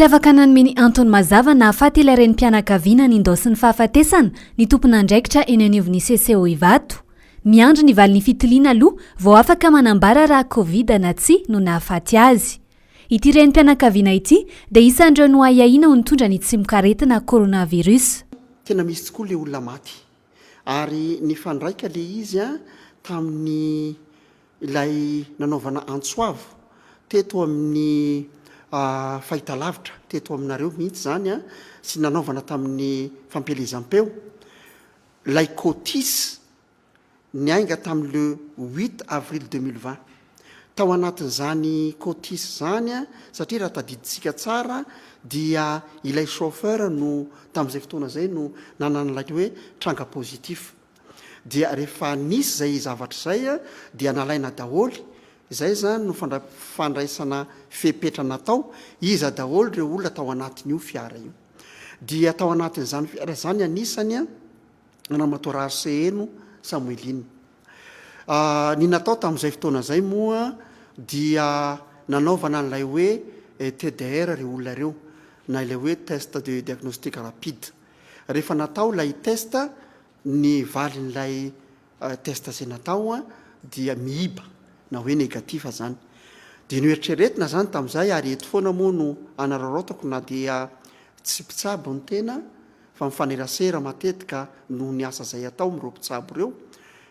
Tsy afaka nanomeny Antony mazava na ahafaty ilay renim-pianakaviana nindosy ny fahafatesana ny tompon'andraikitra eny anivon'ny CCO Ivato. Miandry ny valin'ny fitiliana aloha vao afaka manambara raha Covid na tsy no nahafaty azy. Ity renim-pianakaviana ity dia isan'ireo noahiahina ho nitondra ny tsimon-karetina coronavirus. Tena misy tokoa le olona maty ary ny fandraika le izy tamin'ny ilay nanaovana antsoavo teto amin'ny fahitalavitra teto aminareo mihitsy zany sy nanaovana tamin'ny fampelezam-peo lay cotis ny ainga tamin'ny le 8 avril 2020 tao anatin'izany cotis zany satria raha tadiditsika tsara dia ilay chauffeur no tamin'izay fotoana zay no nanan'ilay hoe tranga positif dia rehefa nisy zay zavatra zay dia nalaina daholy izay zany no fandraisana fepetra natao iza daholy reo olona tao anatin'io fiara io dia tao anatin'izany fiara zany anisany namatoa RCN Samuelina ny natao tamin'izay fotoana zay moa dia nanaovana n'ilay hoe TDR reo olona reo na ilay hoe test de diagnostic rapide rehefa natao lay test ny valin'ilay test zay natao dia miiba na hoe negatif zany dia noeritreretina zany tamin'izay ary eto foana moa no anararaotako na dia tsy mpitsabo ny tena fa mifanerasera matetika no ny asa zay atao mireo mpitsabo reo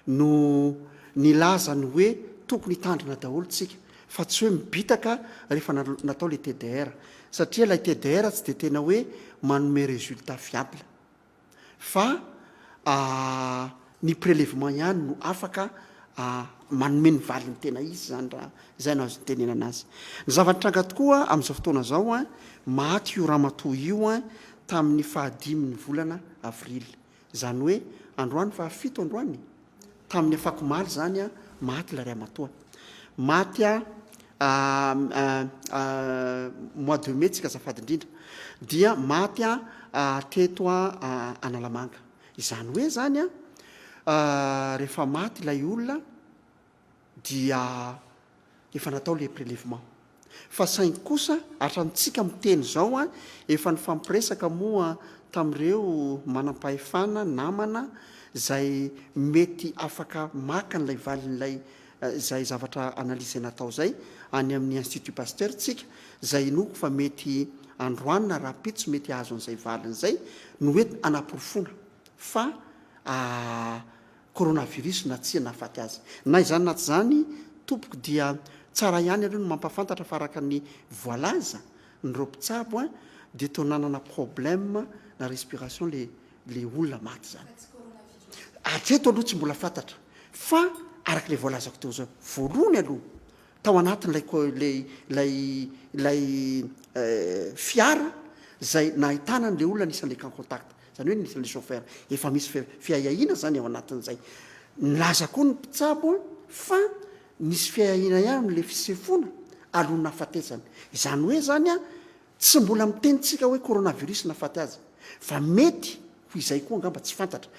no nilaza ny hoe tokony hitandrina daholo tsika fa tsy hoe mibitaka rehefa natao le TDR satria lay TDR tsy dia tena hoe manome résultat fiable fa ny prélèvement ihany no afaka manome ny valiny tena izy zany raha izay no azo tenenana azy. Ny zava-nitranga tokoa amin'izao fotoana zao maty io ramatoa io tamin'ny 15 volana avril zany hoe androany 7 androany tamin'ny afakomaly zany maty la ramatoa maty mois de mai tsika azafady indrindra dia maty teto Analamanga izany hoe zany rehefa maty ilay olona dia efa natao le prélèvement fa saingy kosa hatrantsika miteny zao efa ny fampiresaka moa tamin'ireo manam-pahefana namana zay mety afaka maka n'ilay valin'ilay zay zavatra analyse natao zay any amin'ny Institut Pasteur tsika zay inoko fa mety androanina rapitsy mety azo an'izay valiny zay no hoe anaporofona fa coronavirus na tsy nahafaty azy na izany na tsy zany tompoko dia tsara ihany aloha no mampafantatra fa araka ny voalaza nyreo mpitsabo dia toa nanana problème na respiration le olona maty zany atreto aloha tsy mbola fantatra fa araka le voalazako teo zao voalohany aloha tao anatin'lay fiara zay nahitana n'le olona nisan'le cas contact zany hoe nisan'le chauffeur efa misy fiahiahina zany ao anatin'izay nilaza koa ny mpitsabo fa nisy fiahiahina ihany le fisefona aloha nafatesany izany hoe zany tsy mbola mitenitsika hoe coronavirus nafaty azy fa mety ho izay koa angamba tsy fantatra